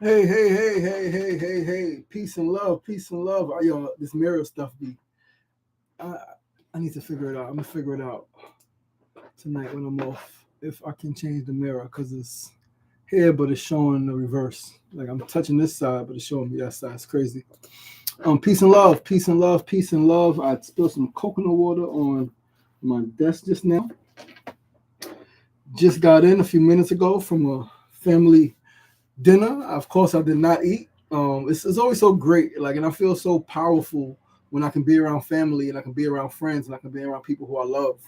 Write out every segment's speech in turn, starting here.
Hey, hey, hey, hey, hey, hey, hey. Peace and love, peace and love. Yo, this mirror stuff be. I, I need to figure it out. I'm gonna figure it out tonight when I'm off. If I can change the mirror, because it's here, but it's showing the reverse. Like I'm touching this side, but it's showing me that side. It's crazy. Peace and love, peace and love, peace and love. I spilled some coconut water on my desk just now. Just got in a few minutes ago from a family dinner. Of course, I did not eat. It's always so great, like, and I feel so powerful when I can be around family and I can be around friends and I can be around people who I love.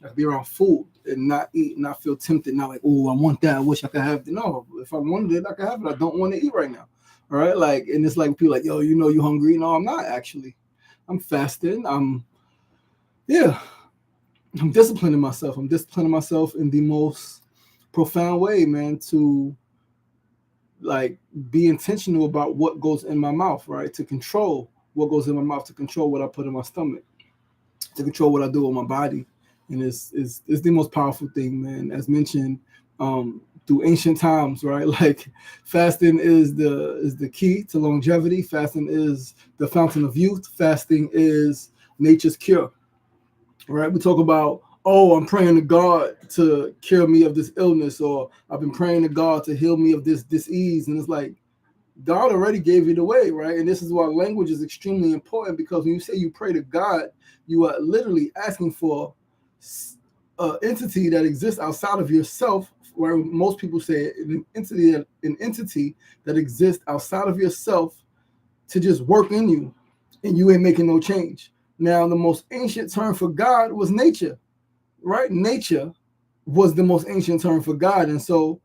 I can be around food and not eat, and not feel tempted, not like, oh, I want that. I wish I could have it. No, if I wanted it, I could have it. I don't want to eat right now. All right, like, and it's like people like, yo, you hungry? No, I'm not actually. I'm fasting. Yeah, I'm disciplining myself. I'm disciplining myself in the most profound way, man, to like be intentional about what goes in my mouth, right? To control what goes in my mouth, to control what I put in my stomach, to control what I do with my body. And it's the most powerful thing, man. As mentioned, through ancient times, right? Like fasting is the key to longevity. Fasting is the fountain of youth. Fasting is nature's cure, right? We talk about, oh, I'm praying to God to cure me of this illness, or I've been praying to God to heal me of this disease. And it's like, God already gave you the way, right? And this is why language is extremely important, because when you say you pray to God, you are literally asking for an entity that exists outside of yourself. Where most people say an entity that exists outside of yourself to just work in you, and you ain't making no change. Now, the most ancient term for God was nature, right? Nature was the most ancient term for God, and so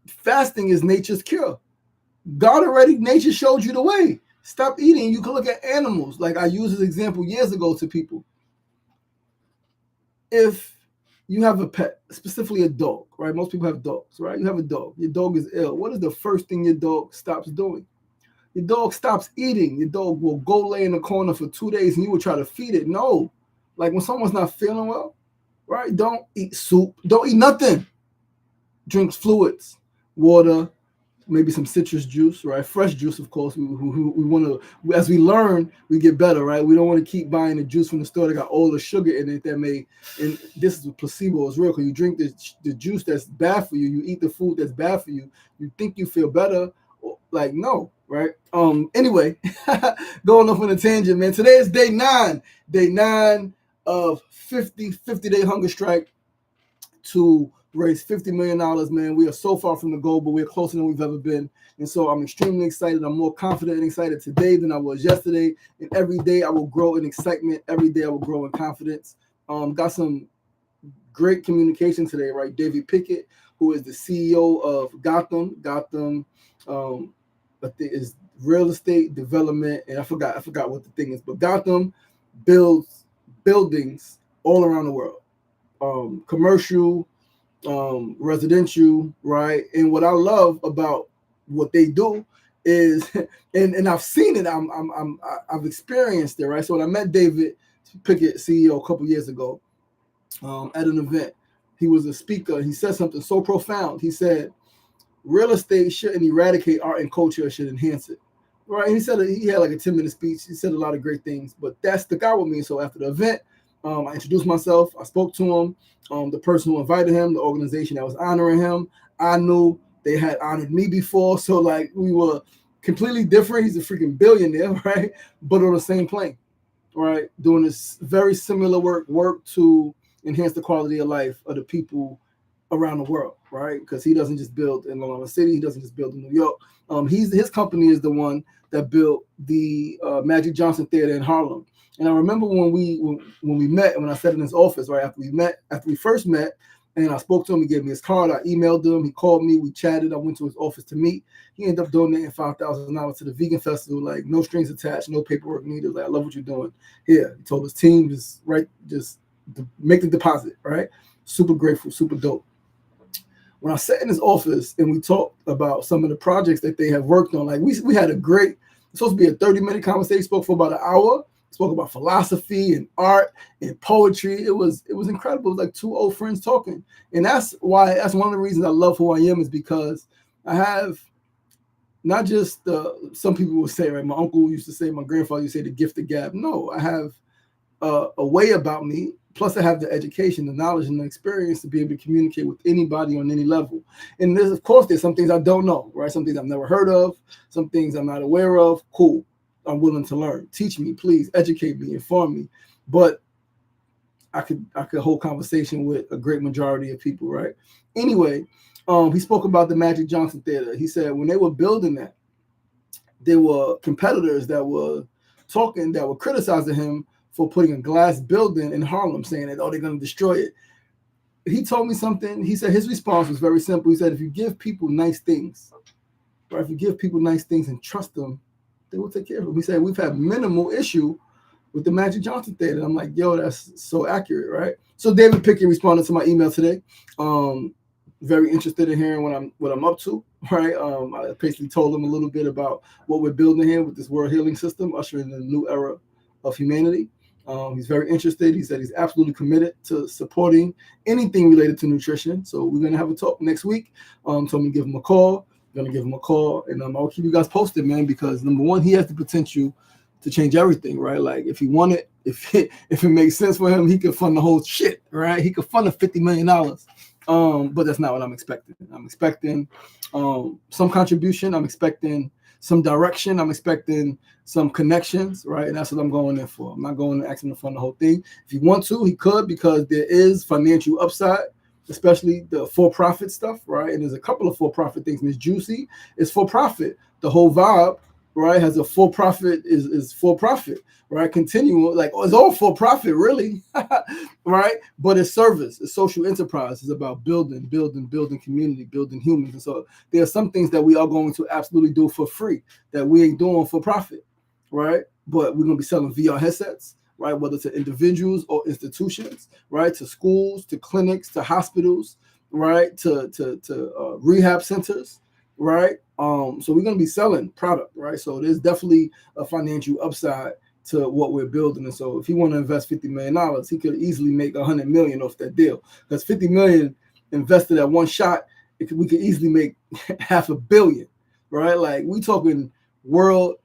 fasting is nature's cure. God already, nature showed you the way. Stop eating. You can look at animals. Like I used this example years ago to people. If you have a pet, specifically a dog, right? Most people have dogs, right? You have a dog. Your dog is ill. What is the first thing your dog stops doing? Your dog stops eating. Your dog will go lay in the corner for 2 days and you will try to feed it. No. Like when someone's not feeling well, right? Don't eat soup. Don't eat nothing. Drink fluids, water, maybe some citrus juice, right? Fresh juice, of course. We want to, as we learn, we get better, right? We don't want to keep buying the juice from the store that got all the sugar in it that may, and this is a placebo, it's real. Because you drink the juice that's bad for you, you eat the food that's bad for you, you think you feel better, like no, right? Anyway, going off on a tangent, man. Today is day nine of 50 day hunger strike to raise $50 million, man. We are so far from the goal, but we're closer than we've ever been. And so I'm extremely excited. I'm more confident and excited today than I was yesterday. And every day I will grow in excitement. Every day I will grow in confidence. Got some great communication today, right? David Pickett, who is the CEO of Gotham, I think is real estate development, and I forgot what the thing is, but Gotham builds buildings all around the world, commercial, residential, right? And what I love about what they do is, and I've seen it. I've experienced it, right? So when I met David Pickett, CEO, a couple years ago, at an event, he was a speaker. He said something so profound. He said, "Real estate shouldn't eradicate art and culture; it should enhance it." Right? He said he had like a 10-minute speech. He said a lot of great things, but that stuck out with me. So after the event, I introduced myself. I spoke to him. The person who invited him, the organization that was honoring him, I knew they had honored me before. So like we were completely different. He's a freaking billionaire, right? But on the same plane, right? Doing this very similar work to enhance the quality of life of the people around the world, right? Because he doesn't just build in Long Island City. He doesn't just build in New York. His company is the one that built the Magic Johnson Theater in Harlem. And I remember when we met, when I sat in his office, right after we first met, and I spoke to him. He gave me his card. I emailed him. He called me. We chatted. I went to his office to meet. He ended up donating $5,000 to the vegan festival, like no strings attached, no paperwork needed. Like, I love what you're doing. Here, he told his team, just make the deposit, right? Super grateful, super dope. When I sat in his office and we talked about some of the projects that they have worked on, like we had a great, it's supposed to be a 30-minute conversation. Spoke for about an hour. Spoke about philosophy and art and poetry. It was incredible. It was like two old friends talking, and that's one of the reasons I love who I am, is because I have not just some people will say, right? My uncle used to say, my grandfather used to say, the gift of gab. No, I have a way about me. Plus, I have the education, the knowledge, and the experience to be able to communicate with anybody on any level. And there's, of course, there's some things I don't know, right? Some things I've never heard of, some things I'm not aware of. Cool. I'm willing to learn. Teach me, please. Educate me, inform me. But I could hold conversation with a great majority of people, right? Anyway, he spoke about the Magic Johnson Theater. He said when they were building that, there were competitors that were talking, that were criticizing him for putting a glass building in Harlem, saying that, oh, they're going to destroy it. He told me something. He said his response was very simple. He said, if you give people nice things, right? If you give people nice things and trust them, they will take care of them. He said, we've had minimal issue with the Magic Johnson Theater. I'm like, yo, that's so accurate, right? So David Pickett responded to my email today. Very interested in hearing what I'm up to, right? I basically told him a little bit about what we're building here with this World Healing System, ushering in a new era of humanity. He's very interested. He said he's absolutely committed to supporting anything related to nutrition. So we're going to have a talk next week. Told me to give him a call. I'm going to give him a call, and I'll keep you guys posted, man, because number one, he has the potential to change everything, right? Like if he wanted, if it makes sense for him, he could fund the whole shit, right? He could fund the $50 million. But that's not what I'm expecting. I'm expecting some contribution. I'm expecting some direction. I'm expecting some connections, right? And that's what I'm going in for. I'm not going to ask him to fund the whole thing. If he wants to, he could, because there is financial upside, especially the for-profit stuff, right? And there's a couple of for-profit things. Miss Juicy is for-profit. The whole vibe, right, has a for-profit, is for-profit, right? Continual, like, it's all for-profit, really, right? But it's service, it's social enterprise. It's about building community, building humans. And so there are some things that we are going to absolutely do for free that we ain't doing for profit, right? But we're going to be selling VR headsets, right? Whether to individuals or institutions, right? To schools, to clinics, to hospitals, right? To rehab centers, right? So we're going to be selling product, right? So there's definitely a financial upside to what we're building. And so if he want to invest $50 million, he could easily make $100 million off that deal, because $50 million invested at one shot, we could easily make $500 million, right? Like, we talking world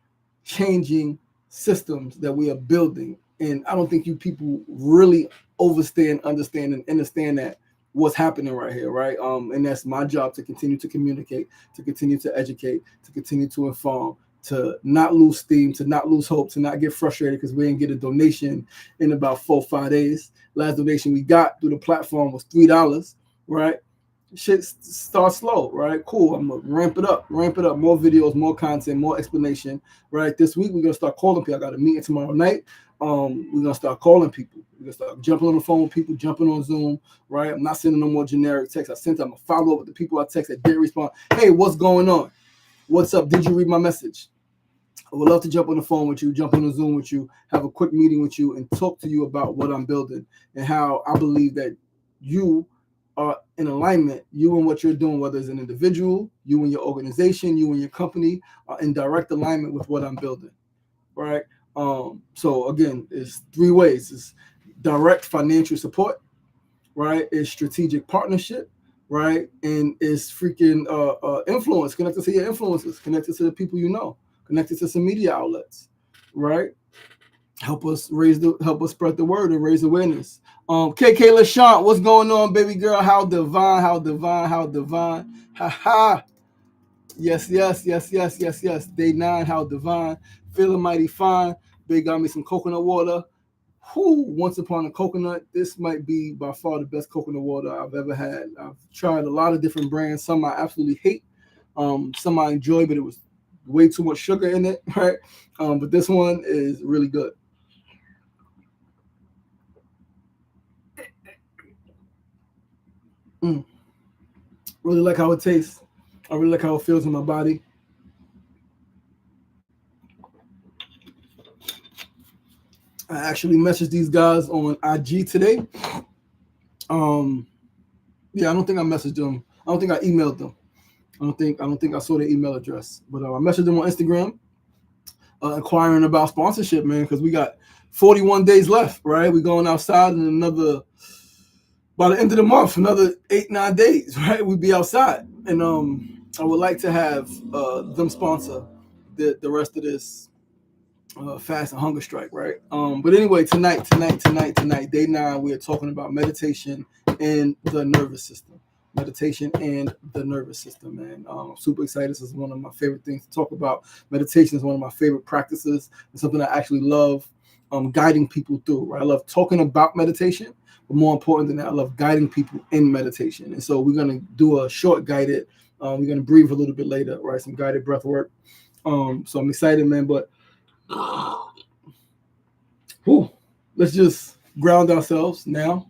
changing systems that we are building. And I don't think you people really understand that what's happening right here, right? And that's my job, to continue to communicate, to continue to educate, to continue to inform, to not lose steam, to not lose hope, to not get frustrated because we didn't get a donation in about 4 or 5 days. Last donation we got through the platform was $3, right? Shit starts slow, right? Cool. I'm gonna ramp it up, more videos, more content, more explanation, right? This week we're gonna start calling people. I got a meeting tomorrow night. We're gonna start calling people. We're gonna start jumping on the phone with people, jumping on Zoom, right? I'm not sending no more generic texts. I sent them a follow up with the people I text that didn't respond. Hey, what's going on? What's up? Did you read my message? I would love to jump on the phone with you, jump on the Zoom with you, have a quick meeting with you, and talk to you about what I'm building and how I believe that you are in alignment, you and what you're doing, whether it's an individual, you and your organization, you and your company, are in direct alignment with what I'm building, right? So again, it's 3 ways. It's direct financial support, right? It's strategic partnership, right? And it's freaking influence, connected to your influencers, connected to the people you know, connected to some media outlets, right? Help us spread the word and raise awareness. KK LaShawn, what's going on, baby girl? How divine. Ha ha. Yes. Day 9, how divine. Feeling mighty fine. Big got me some coconut water. Once upon a coconut. This might be by far the best coconut water I've ever had. I've tried a lot of different brands. Some I absolutely hate. Some I enjoy, but it was way too much sugar in it, right? But this one is really good. Really like how it tastes. I really like how it feels in my body. I actually messaged these guys on IG today. Yeah, I don't think I messaged them. I don't think I emailed them. I don't think I saw their email address. But I messaged them on Instagram, inquiring about sponsorship, man, because we got 41 days left, right? We're going outside in by the end of the month, another 8-9 days, right? We'd be outside. And I would like to have them sponsor the rest of this fast and hunger strike, right? But anyway, tonight, day 9, we are talking about meditation and the nervous system. Meditation and the nervous system, man. I'm super excited. This is one of my favorite things to talk about. Meditation is one of my favorite practices. It's something I actually love guiding people through, right? I love talking about meditation, but more important than that, I love guiding people in meditation. And so we're going to do a short guided, we're going to breathe a little bit later, right? Some guided breath work. So I'm excited, man, but whew, let's just ground ourselves now.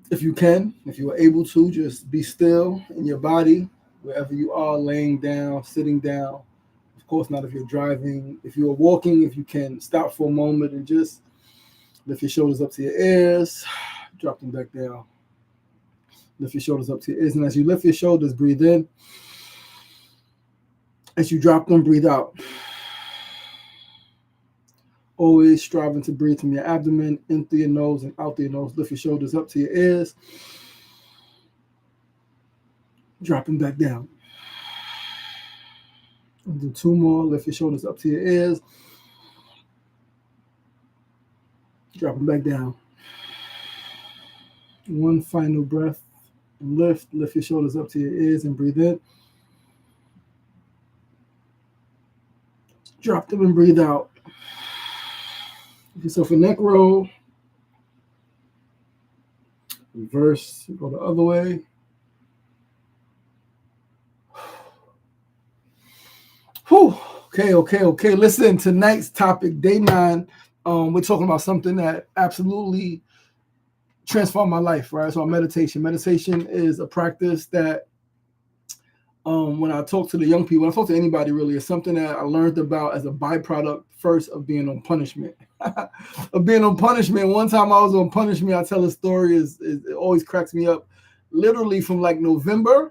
If you can, if you are able to, just be still in your body, wherever you are, laying down, sitting down. Of course, not if you're driving. If you are walking, if you can stop for a moment and just lift your shoulders up to your ears, drop them back down. Lift your shoulders up to your ears. And as you lift your shoulders, breathe in. As you drop them, breathe out. Always striving to breathe from your abdomen, in through your nose and out through your nose. Lift your shoulders up to your ears. Drop them back down. And do 2 more. Lift your shoulders up to your ears. Drop them back down. 1 final breath. And lift your shoulders up to your ears and breathe in. Drop them and breathe out. Give yourself a neck roll. Reverse, go the other way. Whew. Okay. Listen, tonight's topic, day 9, we're talking about something that absolutely transformed my life, right? So meditation. Meditation is a practice that when I talk to the young people, when I talk to anybody really, it's something that I learned about as a byproduct first of being on punishment. Of being on punishment. One time I was on punishment, I tell a story, it always cracks me up. Literally from like November,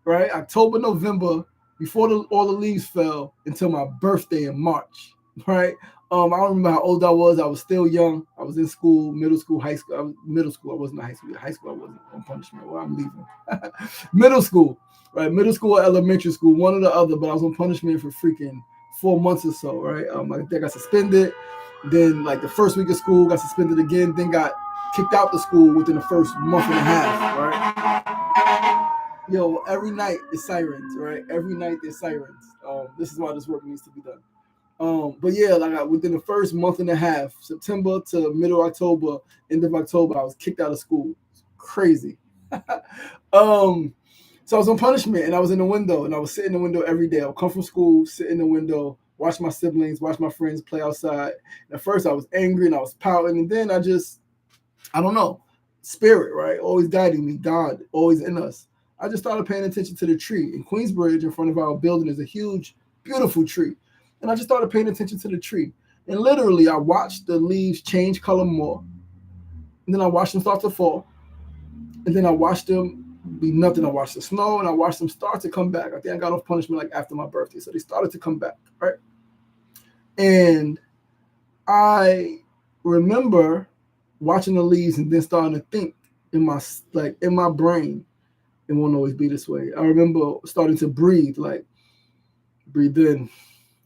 right? October, November, before all the leaves fell until my birthday in March, right? I don't remember how old I was. I was still young. I was in school, middle school, high school. I was middle school. I wasn't in high school. High school, I wasn't on punishment. Well, I'm leaving. Middle school, right? Middle school or elementary school, one or the other. But I was on punishment for freaking 4 months or so, right? I think I got suspended. Then, like the first week of school, got suspended again. Then got kicked out the school within the first month and a half, right? Yo, every night is sirens, right? Every night there's sirens. This is why this work needs to be done. But yeah, like within the first month and a half, September to middle October, end of October, I was kicked out of school. Crazy. So I was on punishment and I was in the window and I was sitting in the window every day. I would come from school, sit in the window, watch my siblings, watch my friends play outside. And at first I was angry and I was pouting, and then I don't know, spirit, right? Always guiding me, God, always in us. I just started paying attention to the tree. In Queensbridge, in front of our building, is a huge, beautiful tree. And I just started paying attention to the tree. And literally, I watched the leaves change color more. And then I watched them start to fall. And then I watched them be nothing. I watched the snow, and I watched them start to come back. I think I got off punishment like after my birthday. So they started to come back, right? And I remember watching the leaves and then starting to think in my brain, it won't always be this way. I remember starting to breathe, like breathe in,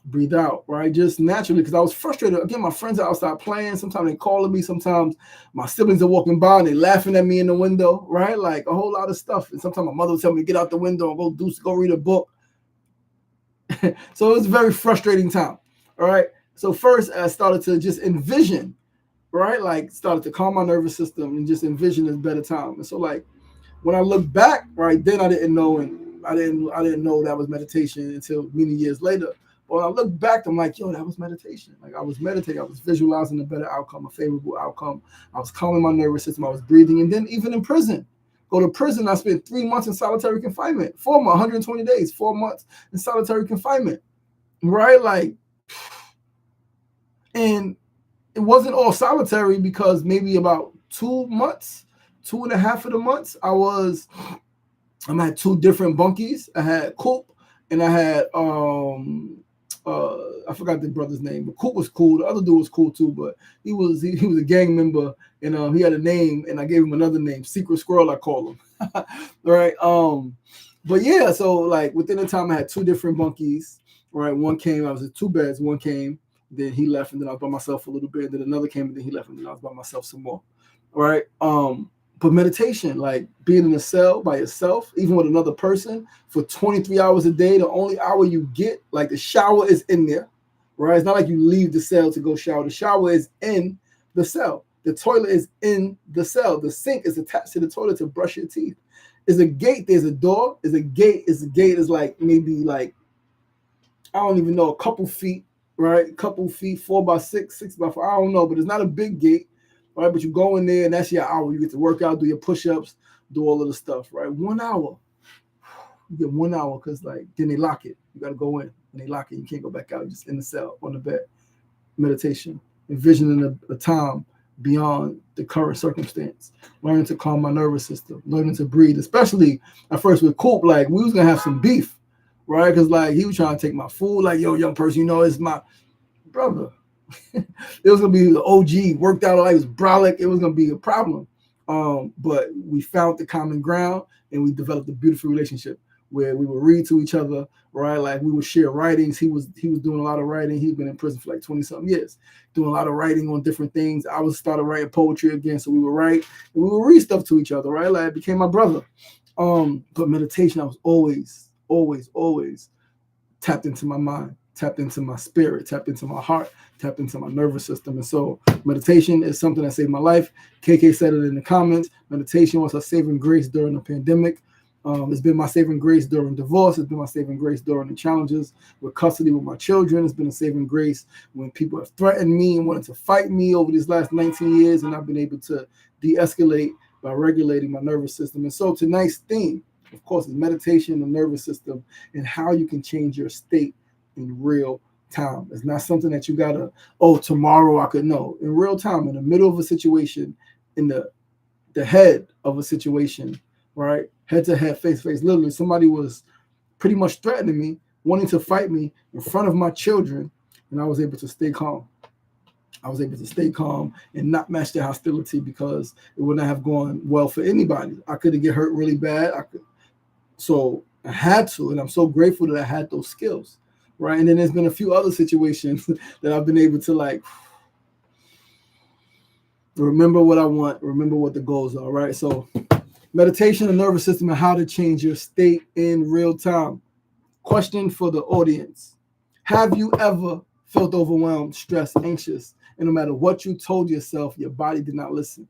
breathe out, right? Just naturally, because I was frustrated. Again, my friends are outside playing. Sometimes they calling me. Sometimes my siblings are walking by and they laughing at me in the window, right? Like a whole lot of stuff. And sometimes my mother would tell me to get out the window and go read a book. So it was a very frustrating time, all right? So first I started to just envision, right? Like started to calm my nervous system and just envision this better time. And so like when I look back, right, then I didn't know that was meditation until many years later. But when I look back, I'm like, yo, that was meditation. Like I was meditating, I was visualizing a better outcome, a favorable outcome. I was calming my nervous system, I was breathing. And then even in prison, go to prison, I spent 3 months in solitary confinement, 4 months, 120 days, 4 months in solitary confinement, right? Like, and it wasn't all solitary because maybe about 2 months, 2.5 of the months, I had 2 different bunkies. I had Coop and I had I forgot the brother's name, but Coop was cool. The other dude was cool too, but he was a gang member, and he had a name, and I gave him another name, Secret Squirrel, I call him. Right. But yeah, so like within the time I had two different bunkies, right? One came, I was in two beds, one came, then he left, and then I was by myself for a little bit, then another came, and then he left, and then I was by myself some more. Right. But meditation, like being in a cell by yourself, even with another person for 23 hours a day, the only hour you get, like the shower is in there, right? It's not like you leave the cell to go shower. The shower is in the cell. The toilet is in the cell. The sink is attached to the toilet to brush your teeth. Is a gate, there's a door, is a gate, is like maybe like, I don't even know, a couple feet, right? A couple feet, 4x6, 6x4, I don't know, but it's not a big gate, right? But you go in there and that's your hour. You get to work out, do your push-ups, do all of the stuff, right? 1 hour. You get 1 hour because like then they lock it. You gotta go in and they lock it. You can't go back out, just in the cell on the bed. Meditation, envisioning a time beyond the current circumstance, learning to calm my nervous system, learning to breathe, especially at first with Coop, like we was gonna have some beef, right? Because like he was trying to take my food, like, yo, young person, you know, it's my brother. It was gonna be the OG, worked out like it was brolic, it was gonna be a problem. But we found the common ground and we developed a beautiful relationship where we would read to each other, right? Like we would share writings. He was doing a lot of writing. He'd been in prison for like 20 something years, doing a lot of writing on different things. I was started writing poetry again, so we would write and we would read stuff to each other, right? Like it became my brother. But meditation, I was always tapped into my mind, tapped into my spirit, tapped into my heart, tapped into my nervous system. And so meditation is something that saved my life. KK said it in the comments. Meditation was a saving grace during the pandemic. It's been my saving grace during divorce. It's been my saving grace during the challenges with custody with my children. It's been a saving grace when people have threatened me and wanted to fight me over these last 19 years, and I've been able to de-escalate by regulating my nervous system. And so tonight's theme, of course, is meditation, the nervous system, and how you can change your state in real time. It's not something that you gotta, oh, tomorrow I could know. In real time, in the middle of a situation, in the head of a situation, right? Head to head, face to face. Literally, somebody was pretty much threatening me, wanting to fight me in front of my children, and I was able to stay calm. I was able to stay calm and not match their hostility because it would not have gone well for anybody. I could get hurt really bad. So I had to, and I'm so grateful that I had those skills, right? And then there's been a few other situations that I've been able to like remember what I want, remember what the goals are, right? So meditation, the nervous system, and how to change your state in real time. Question for the audience. Have you ever felt overwhelmed, stressed, anxious, and no matter what you told yourself, your body did not listen?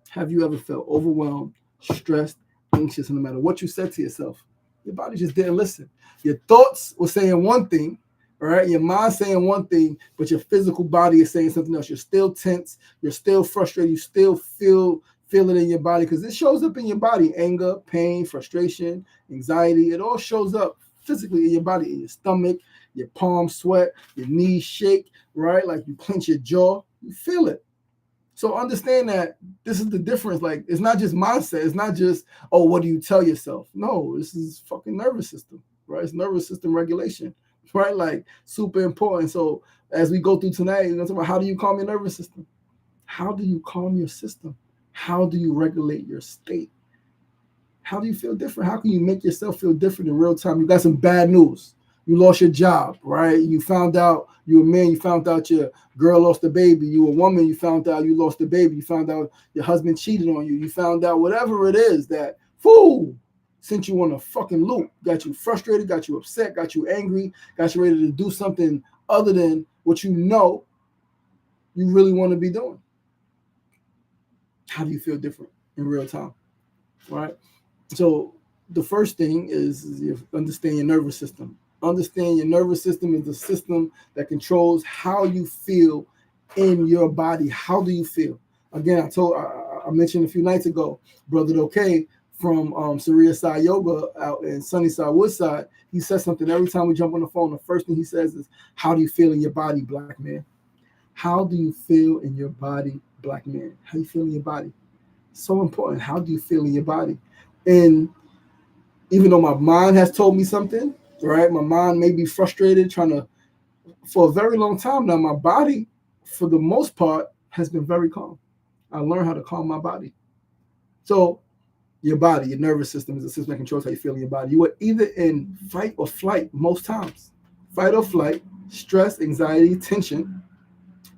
Have you ever felt overwhelmed, stressed, anxious, and no matter what you said to yourself, your body just didn't listen? Your thoughts were saying one thing, all right? Your mind saying one thing, but your physical body is saying something else. You're still tense. You're still frustrated. You still feel it in your body because it shows up in your body. Anger, pain, frustration, anxiety. It all shows up physically in your body, in your stomach, your palms sweat, your knees shake, right? Like you clench your jaw. You feel it. So understand that this is the difference. Like, it's not just mindset. It's not just, oh, what do you tell yourself? No, this is fucking nervous system, right? It's nervous system regulation, right? Like, super important. So as we go through tonight, we're going to talk about how do you calm your nervous system? How do you calm your system? How do you regulate your state? How do you feel different? How can you make yourself feel different in real time? You got some bad news. You lost your job, right? You found out you a man, you found out your girl lost a baby. You a woman, you found out you lost a baby. You found out your husband cheated on you. You found out whatever it is that, fool, sent you on a fucking loop, got you frustrated, got you upset, got you angry, got you ready to do something other than what you know you really want to be doing. How do you feel different in real time, right? So the first thing is you understand your nervous system. Understand your nervous system is the system that controls how you feel in your body. How do you feel? Again, I mentioned a few nights ago, Brother Okay from Surya Sai Yoga out in Sunnyside, Woodside, he says something every time we jump on the phone. The first thing he says is, how do you feel in your body, black man? How do you feel in your body, black man? How do you feel in your body? So important. How do you feel in your body? And even though my mind has told me something, right? My mind may be frustrated, trying to, for a very long time now, my body, for the most part, has been very calm. I learned how to calm my body. So Your body, your nervous system is the system that controls how you feel in your body. You are either in fight or flight most times. Fight or flight, stress, anxiety, tension,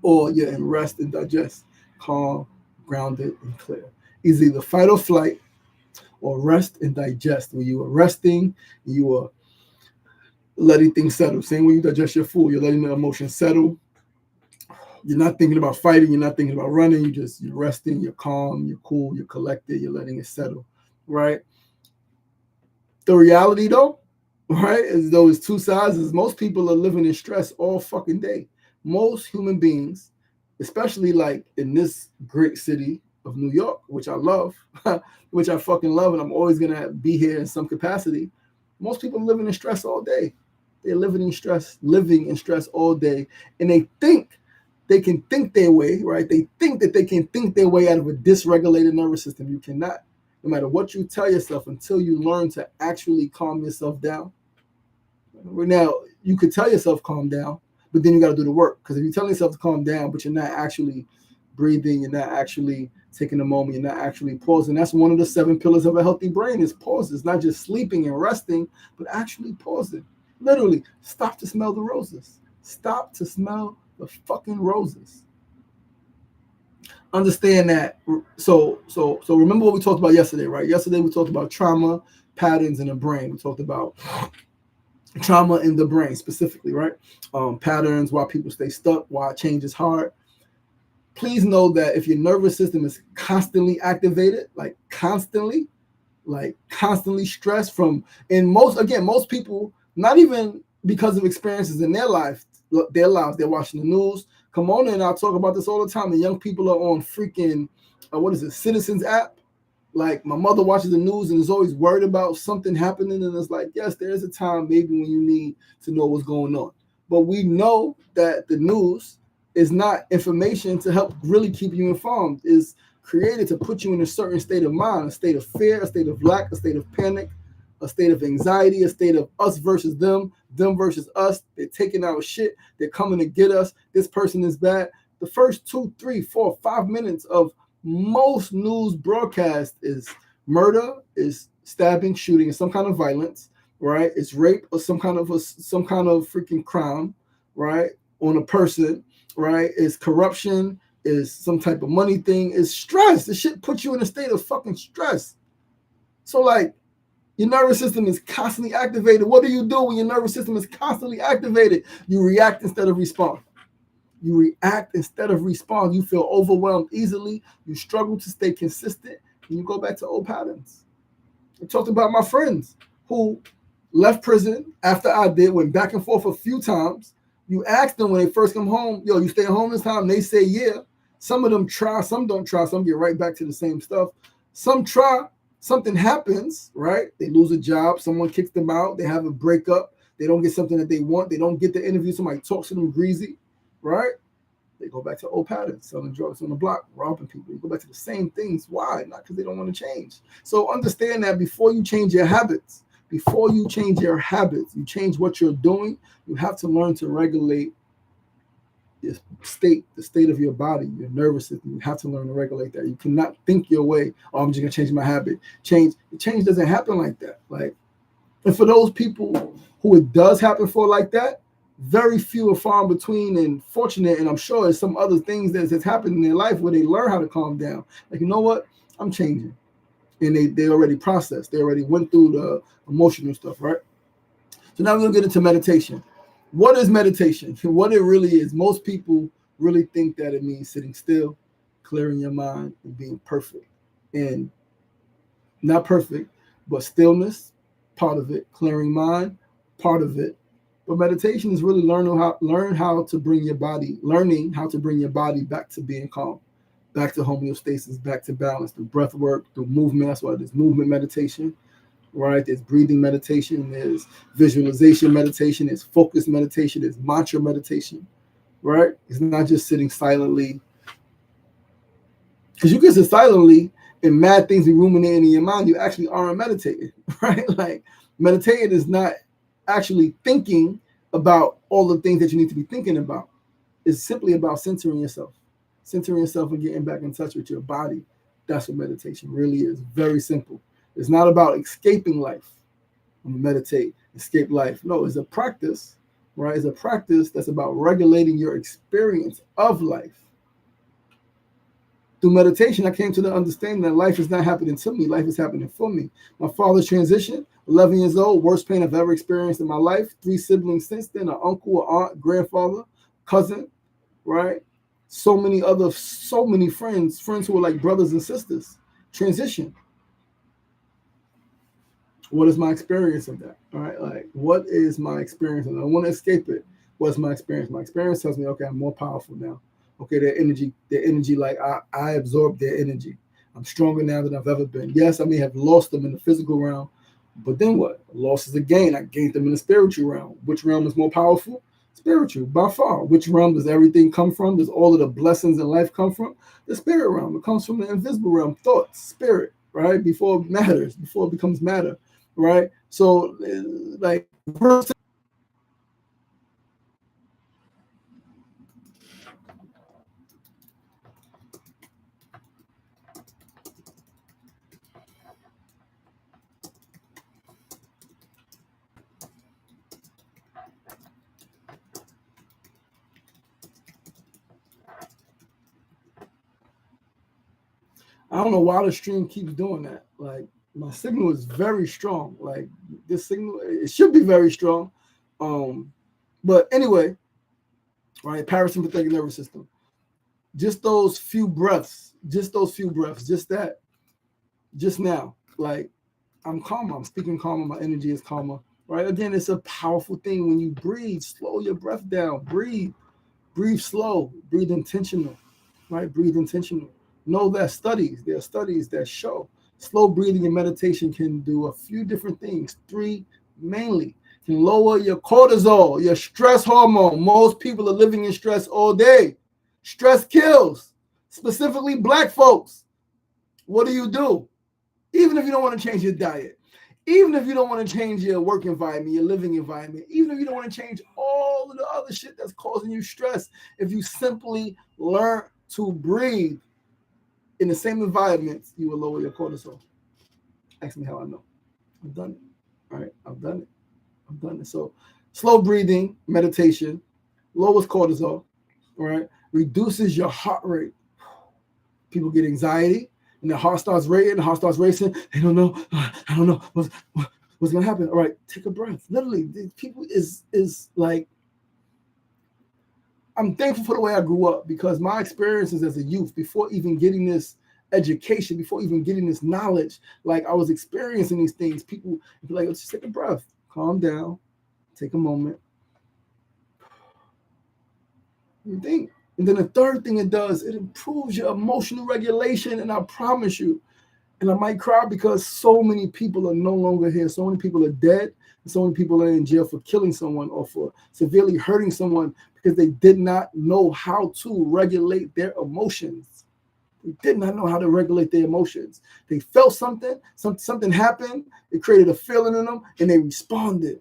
or you're in rest and digest, calm, grounded, and clear. It's either fight or flight or rest and digest, where you are resting, you are letting things settle. Same way you digest your food, you're letting the emotions settle. You're not thinking about fighting, you're not thinking about running, you're resting, you're calm, you're cool, you're collected, you're letting it settle, right? The reality though, right, is though it's two sides, is most people are living in stress all fucking day. Most human beings, especially like in this great city of New York, which I love, which I fucking love, and I'm always gonna be here in some capacity. Most people are living in stress all day. They're living in stress all day, and they think they can think their way, right? They think that they can think their way out of a dysregulated nervous system. You cannot. No matter what you tell yourself, until you learn to actually calm yourself down. Now, you could tell yourself calm down, but then you got to do the work. Because if you tell yourself to calm down, but you're not actually breathing, you're not actually taking a moment, you're not actually pausing. That's one of the 7 pillars of a healthy brain, is pauses. Not just sleeping and resting, but actually pausing. Literally, stop to smell the roses. Stop to smell the fucking roses. Understand that. So remember what we talked about yesterday, right? Yesterday we talked about trauma patterns in the brain. We talked about trauma in the brain specifically, right? Patterns, why people stay stuck, why change is hard. Please know that if your nervous system is constantly activated, like constantly stressed from, and most people, not even because of experiences in their lives, they're watching the news. Kimona and I talk about this all the time. The young people are on freaking, Citizens app. Like, my mother watches the news and is always worried about something happening. And it's like, yes, there is a time maybe when you need to know what's going on. But we know that the news is not information to help really keep you informed. It's created to put you in a certain state of mind, a state of fear, a state of lack, a state of panic, a state of anxiety, a state of us versus them versus us. They're taking our shit. They're coming to get us. This person is bad. The first 2, 3, 4, 5 minutes of most news broadcast is murder, is stabbing, shooting, is some kind of violence, right? It's rape or some kind of freaking crime, right, on a person, right? It's corruption, is some type of money thing, is stress. This shit puts you in a state of fucking stress. So like, your nervous system is constantly activated. What do you do when your nervous system is constantly activated? You react instead of respond. You react instead of respond. You feel overwhelmed easily. You struggle to stay consistent, and you go back to old patterns. I talked about my friends who left prison after I did, went back and forth a few times. You ask them when they first come home, yo, you stay home this time? They say, yeah. Some of them try, some don't try, some get right back to the same stuff. Some try, something happens, right? They lose a job, someone kicks them out, they have a breakup, they don't get something that they want, they don't get the interview, somebody talks to them greasy, right? They go back to old patterns, selling drugs on the block, robbing people. You go back to the same things. Why? Not because they don't want to change. So understand that before you change your habits, you change what you're doing, you have to learn to regulate the state of your body, your nervous system. You have to learn to regulate that. You cannot think your way, oh, I'm just gonna change my habit. Change doesn't happen like that. Like, and for those people who it does happen for like that, very few and far in between and fortunate, and I'm sure there's some other things that has happened in their life where they learn how to calm down. Like, you know what? I'm changing. And they already processed. They already went through the emotional stuff, right? So now we're gonna get into meditation. What is meditation? What it really is. Most people really think that it means sitting still, clearing your mind, and being perfect. And not perfect, but stillness, part of it. Clearing mind, part of it. But meditation is really learning how to bring your body back to being calm, back to homeostasis, back to balance, through breath work, through movement. That's why there's movement meditation. Right, there's breathing meditation, there's visualization meditation, there's focus meditation, there's mantra meditation, right? It's not just sitting silently, because you can sit silently and mad things be ruminating in your mind. You actually aren't meditating, right? Like, meditating is not actually thinking about all the things that you need to be thinking about. It's simply about centering yourself and getting back in touch with your body. That's what meditation really is. Very simple. It's not about escaping life. I'm gonna meditate, escape life. No, it's a practice, right? It's a practice that's about regulating your experience of life. Through meditation, I came to the understanding that life is not happening to me, life is happening for me. My father's transition, 11 years old, worst pain I've ever experienced in my life. 3 siblings since then, an uncle, an aunt, grandfather, cousin, right? So many friends who are like brothers and sisters. Transition. What is my experience of that? All right, like what is my experience? And I want to escape it. What's my experience? My experience tells me, okay, I'm more powerful now. Okay, their energy, like I absorb their energy. I'm stronger now than I've ever been. Yes, I may have lost them in the physical realm, but then what? Loss is a gain. I gained them in the spiritual realm. Which realm is more powerful? Spiritual, by far. Which realm does everything come from? Does all of the blessings in life come from? The spirit realm. It comes from the invisible realm, thoughts, spirit, right? Before it matters, before it becomes matter, right? So, like, I don't know why the stream keeps doing that. Like my signal is very strong. Like this signal, it should be very strong. But anyway, right? Parasympathetic nervous system. Just those few breaths. Just that. Just now. Like I'm calmer. I'm speaking calmer. My energy is calmer. Right? Again, it's a powerful thing when you breathe. Slow your breath down. Breathe. Breathe slow. Breathe intentional. Right? Breathe intentional. Know that there are studies that show slow breathing and meditation can do a few different things. 3 mainly. Can lower your cortisol, your stress hormone. Most people are living in stress all day. Stress kills, specifically black folks. What do? Even if you don't want to change your diet, even if you don't want to change your work environment, your living environment, even if you don't want to change all of the other shit that's causing you stress, if you simply learn to breathe in the same environment, you will lower your cortisol. Ask me how I know. I've done it. All right, I've done it. So slow breathing, meditation, lowers cortisol, right? Reduces your heart rate. People get anxiety and the heart starts racing. They don't know. I don't know what's gonna happen. All right, take a breath. Literally, people is like, I'm thankful for the way I grew up because my experiences as a youth, before even getting this education, before even getting this knowledge, like I was experiencing these things. People be like, let's just take a breath, calm down, take a moment. You think. And then the third thing it does, it improves your emotional regulation. And I promise you, and I might cry because so many people are no longer here. So many people are dead. And so many people are in jail for killing someone or for severely hurting someone because they did not know how to regulate their emotions. They did not know how to regulate their emotions. They felt something happened. It created a feeling in them and they responded.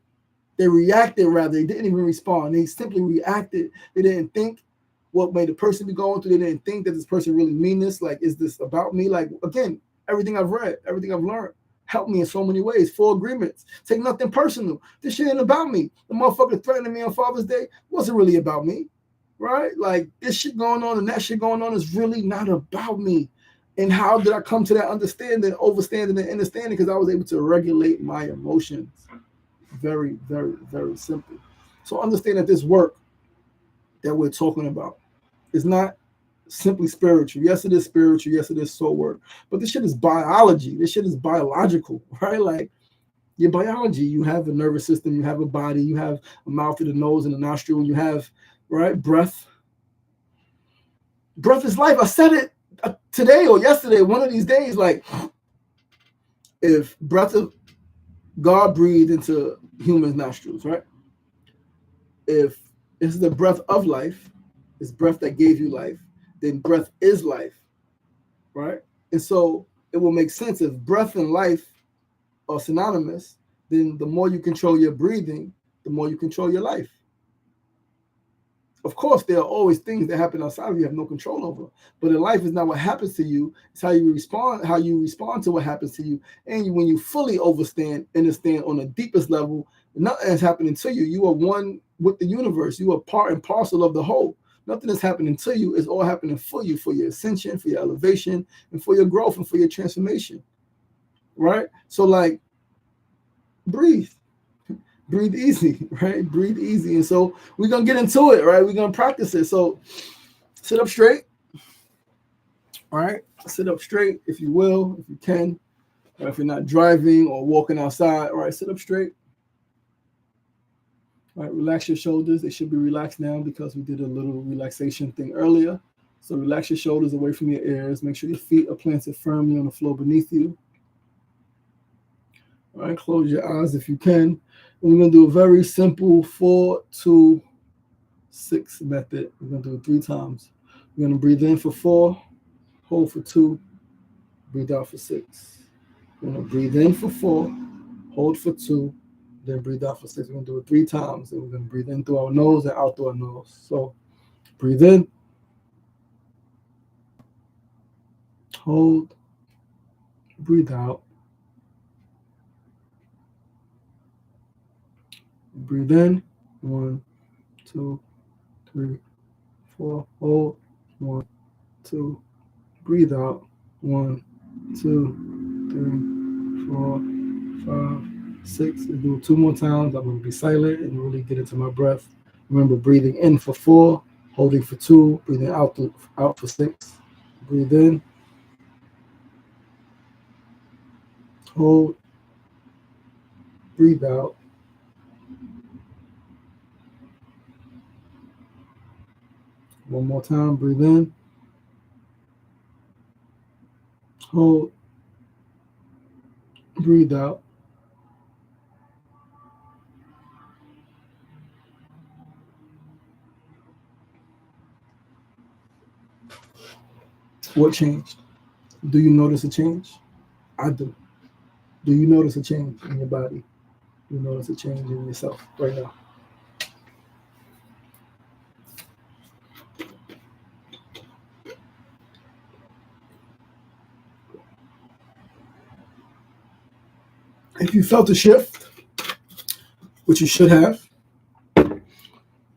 They reacted rather. They didn't even respond. They simply reacted. They didn't think what made the person be going through. They didn't think that this person really mean this. Like, is this about me? Like, again, everything I've read, everything I've learned helped me in so many ways. 4 agreements. Take nothing personal. This shit ain't about me. The motherfucker threatening me on Father's Day wasn't really about me, right? Like, this shit going on and that shit going on is really not about me. And how did I come to that understanding, overstanding, and understanding? Because I was able to regulate my emotions. Very, very, very simple. So understand that this work that we're talking about is not simply spiritual. Yes, it is spiritual. Yes, it is soul work. But this shit is biology. This shit is biological, right? Like your biology, you have a nervous system, you have a body, you have a mouth and a nose and a nostril, you have, right, breath. Breath is life. I said it today or yesterday, one of these days, like if breath of God breathed into humans' nostrils, right? If it's the breath of life, it's breath that gave you life, then breath is life, right? And so it will make sense if breath and life are synonymous, then the more you control your breathing, the more you control your life. Of course, there are always things that happen outside of you have no control over. But in life is not what happens to you; it's how you respond to what happens to you. And when you fully understand on the deepest level, nothing is happening to you. You are one with the universe. You are part and parcel of the whole. Nothing is happening to you. It's all happening for you, for your ascension, for your elevation, and for your growth and for your transformation. Right? So, like, breathe. Breathe easy, right? Breathe easy. And so we're going to get into it, right? We're going to practice it. So sit up straight, all right? Sit up straight if you will, if you can. Or if you're not driving or walking outside, all right, sit up straight. All right, relax your shoulders. They should be relaxed now because we did a little relaxation thing earlier. So relax your shoulders away from your ears. Make sure your feet are planted firmly on the floor beneath you. All right, close your eyes if you can. And we're going to do a very simple 4-2-6 method. We're going to do it 3 times. We're going to breathe in for 4, hold for 2, breathe out for 6. We're going to breathe in for 4, hold for 2, then breathe out for 6. We're going to do it 3 times. And we're going to breathe in through our nose and out through our nose. So breathe in, hold, breathe out. Breathe in, 1, 2, 3, 4, hold, 1, 2, breathe out, 1, 2, 3, 4, 5, 6. Let's do it 2 more times. I'm going to be silent and really get into my breath. Remember, breathing in for 4, holding for 2, breathing out for 6. Breathe in, hold, breathe out. One more time, breathe in, hold, breathe out. What changed? Do you notice a change? I do. Do you notice a change in your body? Do you notice a change in yourself right now? If you felt a shift, which you should have,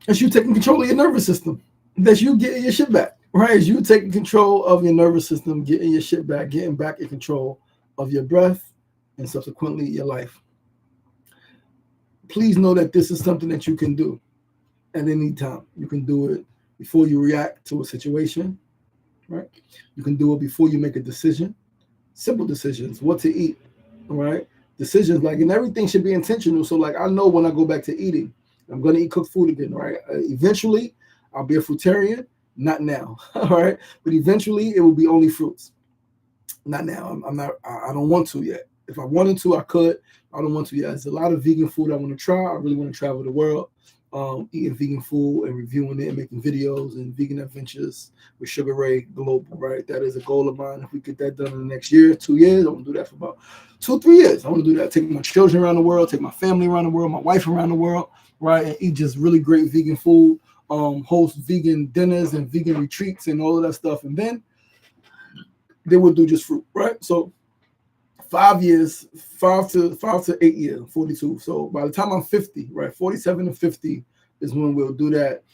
it's you taking control of your nervous system. That's you getting your shit back, right? It's you taking control of your nervous system, getting your shit back, getting back in control of your breath and subsequently your life. Please know that this is something that you can do at any time. You can do it before you react to a situation, right? You can do it before you make a decision. Simple decisions, what to eat, right? Decisions, like, and everything should be intentional. So, like, I know when I go back to eating, I'm going to eat cooked food again, right? Eventually, I'll be a fruitarian. Not now, all right? But eventually, it will be only fruits. Not now. I'm not. I don't want to yet. If I wanted to, I could. I don't want to yet. There's a lot of vegan food I want to try. I really want to travel the world, eating vegan food and reviewing it and making videos and vegan adventures with Sugar Ray Global, right? That is a goal of mine. If we get that done in the next year, 2 years, I want to do that for about 2-3 years. I want to do that. Take my children around the world, take my family around the world, my wife around the world, right? And eat just really great vegan food, host vegan dinners and vegan retreats and all of that stuff. And then we'll do just fruit, right? So 5 years, 5 to 8 years, 42. So by the time I'm 50, right, 47 to 50 is when we'll do that.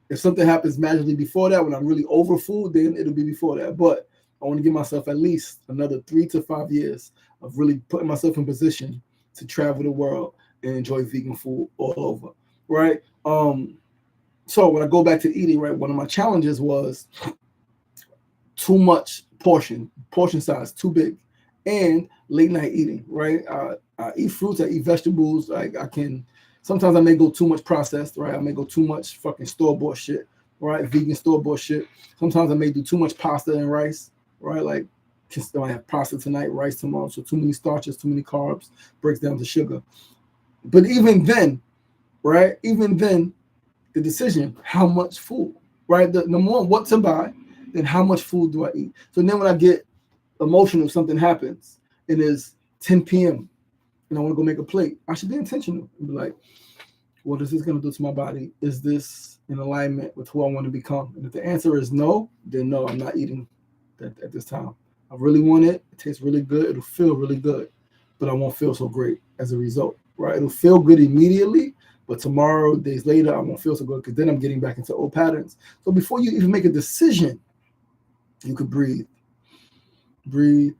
If something happens magically before that, when I'm really over food, then it'll be before that. But I want to give myself at least another 3 to 5 years of really putting myself in position to travel the world and enjoy vegan food all over, right? So when I go back to eating, right, one of my challenges was too much portion size, too big, and late night eating, right? I eat fruits, I eat vegetables. Like, sometimes I may go too much processed, right? I may go too much fucking store-bought shit, right? Vegan store-bought shit. Sometimes I may do too much pasta and rice, right? Like, I have pasta tonight, rice tomorrow. So too many starches, too many carbs, breaks down to sugar. But even then, right? Even then, the decision, how much food, right? The number one, what to buy, then how much food do I eat? So then when I get emotional, something happens, it is 10 p.m. and I want to go make a plate, I should be intentional and be like, what is this going to do to my body? Is this in alignment with who I want to become? And if the answer is no, then no, I'm not eating that at this time. I really want it. It tastes really good. It'll feel really good, but I won't feel so great as a result, right? It'll feel good immediately, but tomorrow, days later, I won't feel so good because then I'm getting back into old patterns. So before you even make a decision, you could breathe. Breathe,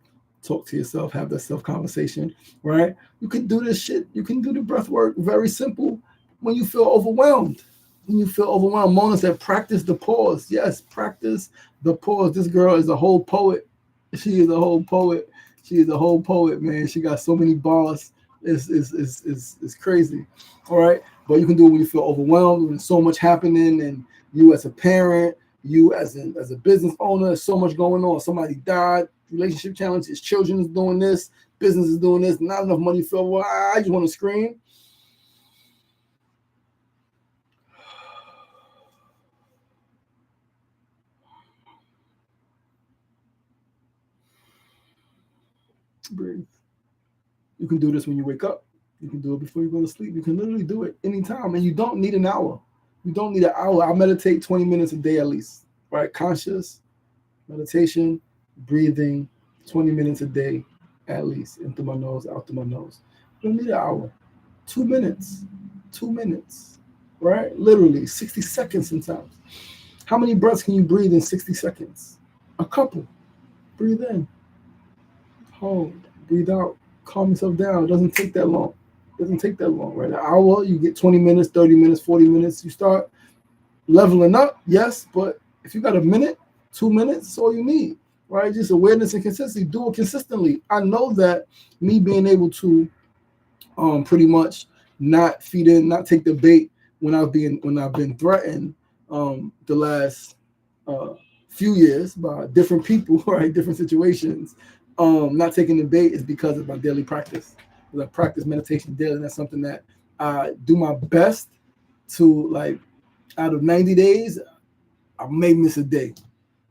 talk to yourself, have that self-conversation, right? You can do this shit. You can do the breath work, very simple, when you feel overwhelmed. When you feel overwhelmed, Mona said, practice the pause. Yes, practice the pause. This girl is a whole poet. She is a whole poet. She is a whole poet, man. She got so many bars. It's crazy. All right. But you can do it when you feel overwhelmed, when there's so much happening, and you as a parent, you as a business owner, so much going on. Somebody died, relationship challenges, children is doing this, business is doing this, not enough money. Feel, well, I just want to scream. Breathe. You can do this when you wake up. You can do it before you go to sleep. You can literally do it anytime, and you don't need an hour. You don't need an hour. I meditate 20 minutes a day at least, right? Conscious meditation, breathing, 20 minutes a day at least, in through my nose, out through my nose. You don't need an hour. 2 minutes. 2 minutes, right? Literally 60 seconds sometimes. How many breaths can you breathe in 60 seconds? A couple. Breathe in. Hold. Breathe out. Calm yourself down. It doesn't take that long. It doesn't take that long, right? An hour, you get 20 minutes, 30 minutes, 40 minutes. You start leveling up, yes, but if you got a minute, 2 minutes, that's all you need, right? Just awareness and consistency. Do it consistently. I know that me being able to pretty much not feed in, not take the bait when I've been threatened the last few years by different people, right? Different situations. Not taking the bait is because of my daily practice. I practice meditation daily, and that's something that I do my best to, like, out of 90 days, I may miss a day,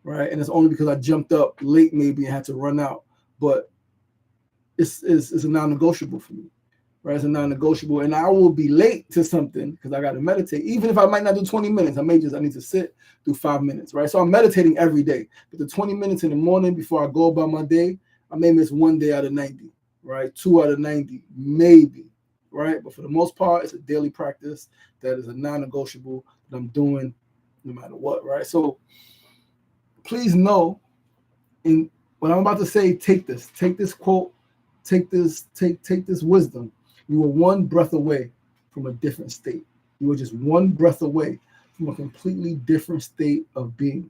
right? And it's only because I jumped up late maybe and had to run out. But it's a non-negotiable for me, right? It's a non-negotiable. And I will be late to something because I got to meditate. Even if I might not do 20 minutes, I need to sit, do 5 minutes, right? So I'm meditating every day. But the 20 minutes in the morning before I go about my day, I may miss one day out of 90, right? 2 out of 90, maybe, right? But for the most part, it's a daily practice that is a non-negotiable that I'm doing no matter what, right? So please know, in what I'm about to say, take this quote, take this wisdom. You are one breath away from a different state. You are just one breath away from a completely different state of being.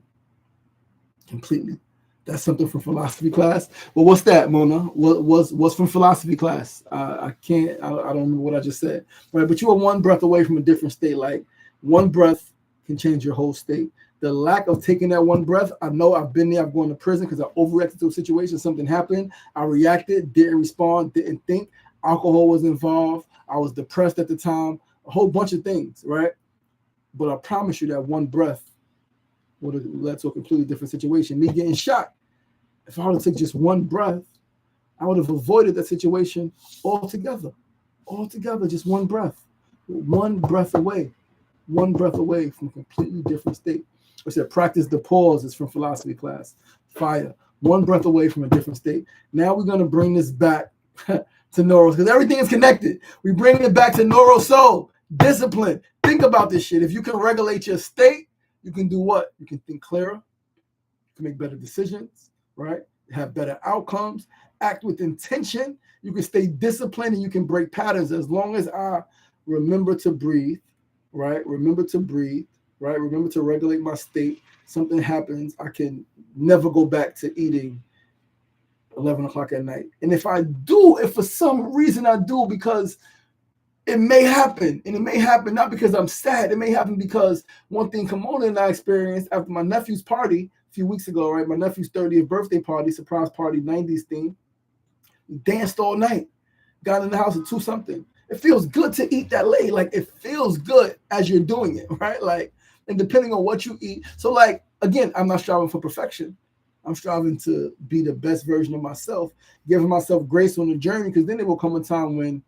Completely. That's something from philosophy class. Well, what's that, Mona? What's from philosophy class? I don't remember what I just said, right? But you are one breath away from a different state. Like, one breath can change your whole state. The lack of taking that one breath, I know I've been there. I've gone to prison because I overreacted to a situation. Something happened. I reacted, didn't respond, didn't think. Alcohol was involved. I was depressed at the time. A whole bunch of things, right? But I promise you that one breath would have led to a completely different situation. Me getting shot. If I would have taken just one breath, I would have avoided that situation altogether. Altogether, just one breath. One breath away. One breath away from a completely different state. I said, practice the pause is from philosophy class. Fire. One breath away from a different state. Now we're going to bring this back to neuro, because everything is connected. We bring it back to neuro soul. Discipline. Think about this shit. If you can regulate your state, you can do what? You can think clearer. You can make better decisions, right? Have better outcomes. Act with intention. You can stay disciplined and you can break patterns as long as I remember to breathe, right? Remember to breathe, right? Remember to regulate my state. Something happens, I can never go back to eating 11 o'clock at night. And if for some reason I do, because it may happen, and it may happen not because I'm sad. It may happen because one thing Kimona and I experienced after my nephew's party a few weeks ago, right? My nephew's 30th birthday party, surprise party, 90s theme. We danced all night, got in the house at 2 something. It feels good to eat that late. Like, it feels good as you're doing it, right? Like, and depending on what you eat. So, like, again, I'm not striving for perfection. I'm striving to be the best version of myself, giving myself grace on the journey, because then there will come a time when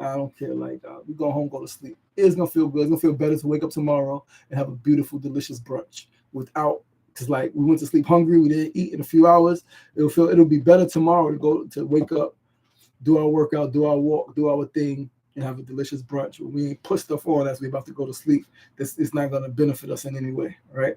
I don't care. Like, we go home, go to sleep. It's gonna feel good. It's gonna feel better to wake up tomorrow and have a beautiful, delicious brunch without. Because like we went to sleep hungry, we didn't eat in a few hours. It'll be better tomorrow to wake up, do our workout, do our walk, do our thing, and have a delicious brunch. We ain't put stuff on as we about to go to sleep. It's not gonna benefit us in any way, right?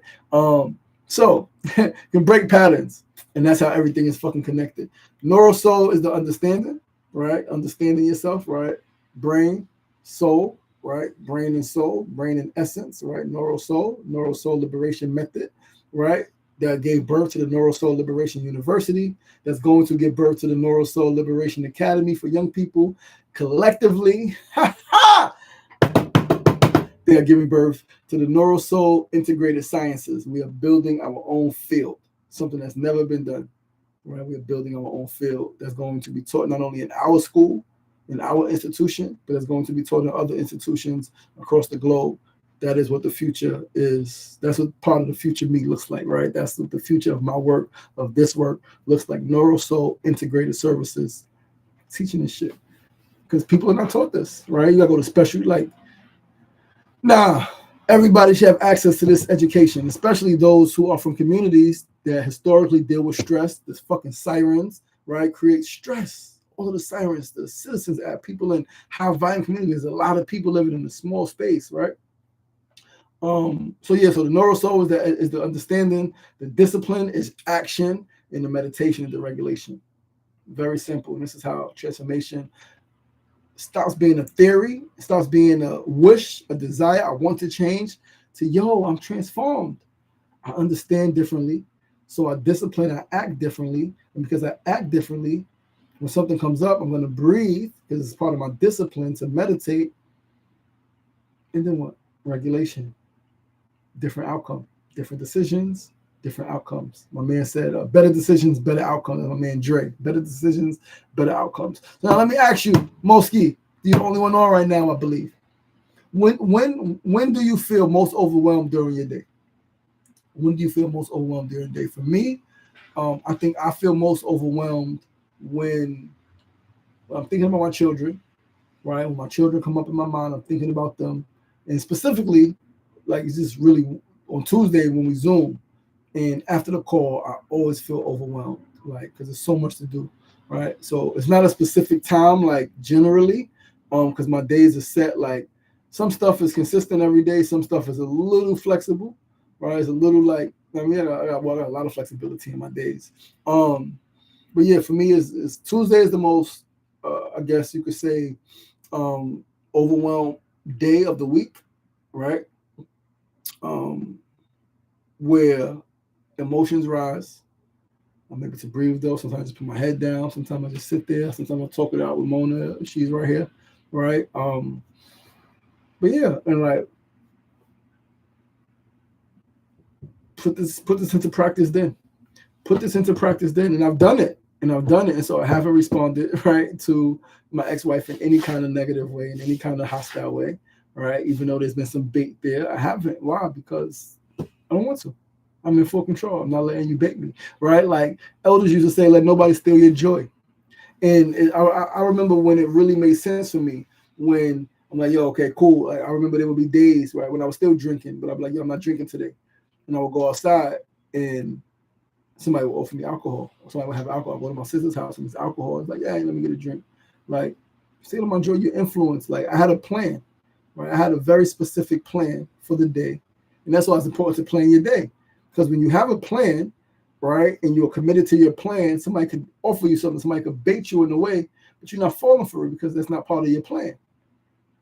So you can break patterns, and that's how everything is fucking connected. Neural soul is the understanding, right? Understanding yourself, right? Brain, soul, right? Brain and soul, brain and essence, right? Neural soul liberation method, right? That gave birth to the Neural Soul Liberation University, that's going to give birth to the Neural Soul Liberation Academy for young people. Collectively, they are giving birth to the Neural Soul Integrated Sciences. We are building our own field, something that's never been done. Right? We are building our own field that's going to be taught not only in our school, in our institution, but it's going to be taught in other institutions across the globe. That is what the future is. That's what part of the future me looks like, right? That's what the future of my work, of this work, looks like. Neural Soul Integrated Services, teaching this shit. Because people are not taught this, right? You gotta go to special, like, everybody should have access to this education, especially those who are from communities that historically deal with stress. There's fucking sirens, right? Create stress. All of the sirens, the citizens app, people in high volume communities, a lot of people living in a small space, right? So the neural soul is the understanding, the discipline is action, and the meditation is the regulation. Very simple. And this is how transformation stops being a theory, starts being a wish, a desire, I want to change, to I'm transformed. I understand differently. So I discipline, I act differently. And because I act differently, when something comes up, I'm going to breathe because it's part of my discipline to meditate. And then what? Regulation. Different outcome, different decisions, different outcomes. My man said, better decisions, better outcomes. My man Dre, better decisions, better outcomes. So now let me ask you, Moski, you're the only one on right now, I believe. When do you feel most overwhelmed during your day? When do you feel most overwhelmed during the day? For me, I think I feel most overwhelmed when I'm thinking about my children, right? When my children come up in my mind, I'm thinking about them. And specifically, like it's just really on Tuesday when we Zoom, and after the call, I always feel overwhelmed, like because there's so much to do, right? So it's not a specific time, like generally, because my days are set. Like some stuff is consistent every day, some stuff is a little flexible, right? It's a little like I got a lot of flexibility in my days. But yeah, for me, is Tuesday is the most, I guess you could say, overwhelmed day of the week, right? Where emotions rise. I'm able to breathe though. Sometimes I just put my head down. Sometimes I just sit there. Sometimes I talk it out with Mona. She's right here, right? But yeah, and like put this into practice then. Put this into practice then, and I've done it. And so I haven't responded, right, to my ex-wife in any kind of negative way, in any kind of hostile way, right? Even though there's been some bait there, I haven't. Why? Because I don't want to. I'm in full control. I'm not letting you bait me, right? Like elders used to say, let nobody steal your joy. And I remember when it really made sense for me when I'm like, yo, okay, cool. Like, I remember there would be days, right, when I was still drinking, but I'd be like, yo, I'm not drinking today. And I would go outside and somebody would offer me alcohol. Or somebody would have alcohol. I'd go to my sister's house and it's alcohol. It's like, yeah, let me get a drink. Like, stealing my joy, your influence. Like, I had a plan, right? I had a very specific plan for the day. And that's why it's important to plan your day. Because when you have a plan, right, and you're committed to your plan, somebody could offer you something, somebody could bait you in a way, but you're not falling for it because that's not part of your plan,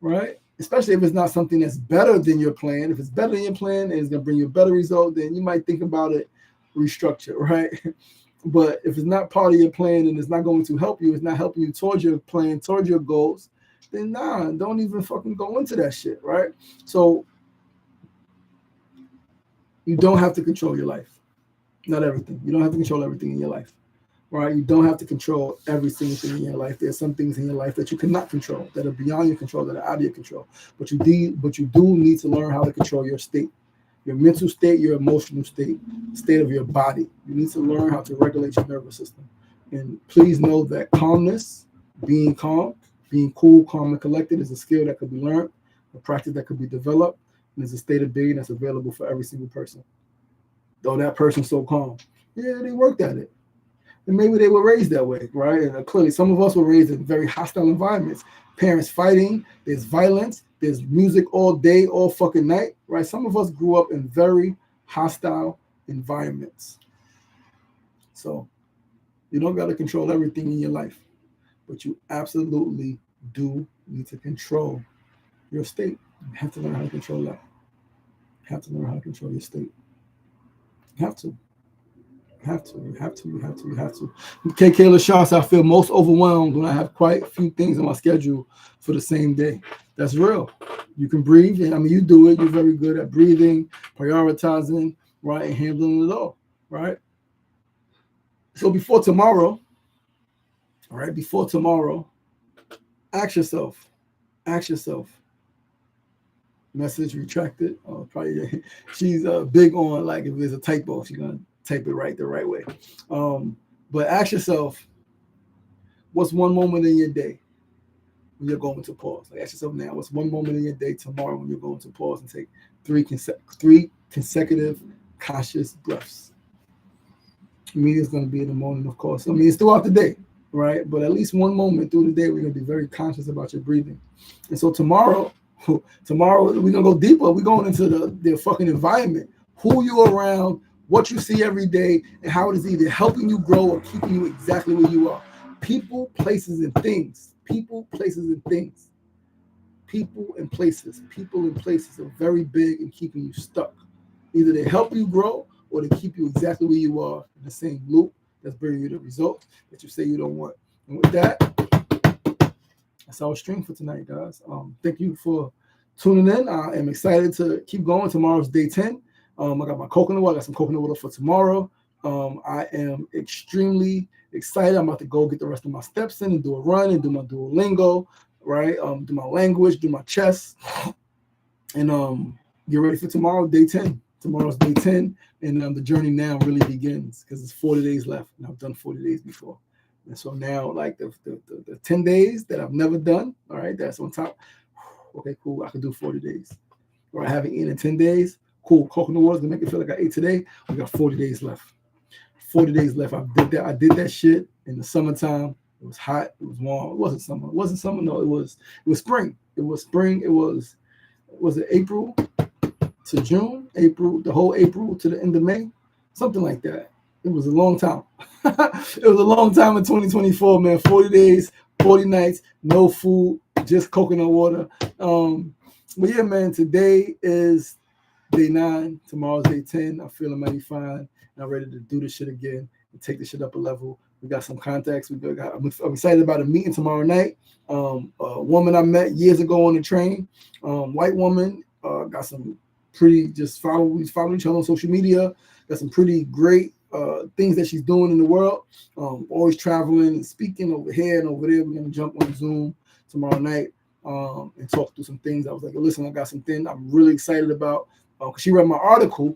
right? Especially if it's not something that's better than your plan. If it's better than your plan and it's going to bring you a better result, then you might think about it, restructure, right? But if it's not part of your plan and it's not going to help you, it's not helping you towards your plan, towards your goals, then don't even fucking go into that shit, right? So you don't have to control your life. Not everything. You don't have to control everything in your life, right? You don't have to control every single thing in your life. There's some things in your life that you cannot control, that are beyond your control, that are out of your control. But you do need to learn how to control your state, your mental state, your emotional state, state of your body. You need to learn how to regulate your nervous system. And please know that calmness, being calm, Being cool, calm, and collected is a skill that could be learned, a practice that could be developed, and it's a state of being that's available for every single person. Though that person's so calm, yeah, they worked at it. And maybe they were raised that way, right? And clearly, some of us were raised in very hostile environments. Parents fighting, there's violence, there's music all day, all fucking night, right? Some of us grew up in very hostile environments. So you don't got to control everything in your life, but you absolutely do need to control your state. You have to learn how to control that. You have to learn how to control your state. You have to. You have to. You have to. You have to. You have to. KK LaChance, I feel most overwhelmed when I have quite a few things on my schedule for the same day. That's real. You can breathe. And I mean, you do it. You're very good at breathing, prioritizing, right, and handling it all, right? So before tomorrow, all right, before tomorrow, ask yourself. Message retracted. Probably she's big on, like, if there's a typo, she's gonna type it right the right way. But ask yourself, what's one moment in your day when you're going to pause? Like, ask yourself now, what's one moment in your day tomorrow when you're going to pause and take three consecutive conscious breaths? I mean, it's going to be in the morning, of course. I mean, it's throughout the day, right? But at least one moment through the day, we're going to be very conscious about your breathing. And so tomorrow we're going to go deeper. We're going into the fucking environment, who you're around, what you see every day, and how it is either helping you grow or keeping you exactly where you are. People, places, and things. People, places, and things. People and places. People and places are very big in keeping you stuck. Either they help you grow or they keep you exactly where you are in the same loop that's bringing you the results that you say you don't want. And with that, that's our stream for tonight, guys. Thank you for tuning in. I am excited to keep going. Tomorrow's day 10. I got my coconut water. I got some coconut water for tomorrow. I am extremely excited. I'm about to go get the rest of my steps in and do a run and do my Duolingo, right? Do my language, do my chess, and get ready for tomorrow, day 10. Tomorrow's day 10, and the journey now really begins because it's 40 days left, and I've done 40 days before. And so now, like the 10 days that I've never done, all right, that's on top. Okay, cool. I can do 40 days. Or I haven't eaten in 10 days. Cool. Coconut water is gonna make it feel like I ate today. We got 40 days left. 40 days left. I did that shit in the summertime. It was hot. It was warm. It wasn't summer. It wasn't summer. No, it was spring. It was spring. It was it April to June? April, the whole April to the end of May? Something like that. It was a long time. It was a long time in 2024, man. 40 days, 40 nights, no food, just coconut water. But yeah, man, today is day 9. Tomorrow's day 10. I'm feeling mighty fine. I'm ready to do this shit again and take this shit up a level. We got some contacts. I'm excited about a meeting tomorrow night. A woman I met years ago on the train, white woman, got some pretty, just follow each other on social media. Got some pretty great things that she's doing in the world. Always traveling and speaking over here and over there. We're gonna jump on Zoom tomorrow night and talk through some things. I was like, listen, I got some things I'm really excited about. She read my article,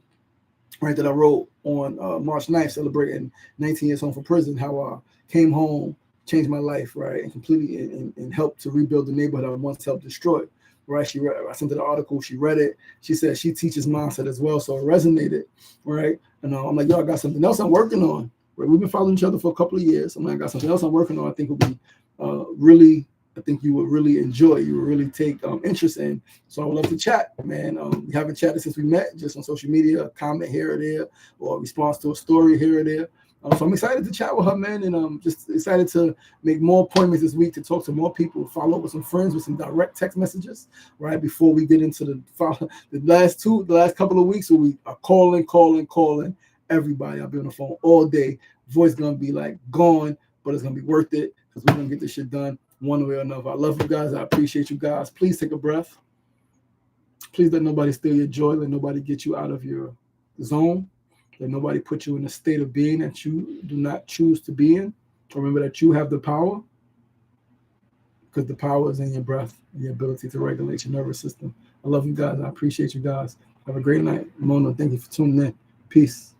right, that I wrote on March 9th, celebrating 19 years home from prison, how I came home, changed my life, right, and completely and helped to rebuild the neighborhood I once helped destroy. Right, I sent her the article. She read it. She said she teaches mindset as well, so it resonated. Right, and I'm like, yo, I got something else I'm working on. Right, we've been following each other for a couple of years. I'm like, I got something else I'm working on. I think will be really. I think you would really enjoy. You would really take interest in. So I would love to chat, man. We haven't chatted since we met, just on social media, a comment here or there, or a response to a story here or there. So I'm excited to chat with her, man, and just excited to make more appointments this week to talk to more people, follow up with some friends with some direct text messages, right, before we get into the last couple of weeks where we are calling everybody. I'll be on the phone all day. Voice gonna be like gone, but it's gonna be worth it because we're gonna get this shit done one way or another. I love you guys. I appreciate you guys. Please take a breath. Please let nobody steal your joy. Let nobody get you out of your zone. Let nobody put you in a state of being that you do not choose to be in. Remember that you have the power, because the power is in your breath and your ability to regulate your nervous system. I love you guys. I appreciate you guys. Have a great night. Mona, thank you for tuning in. Peace.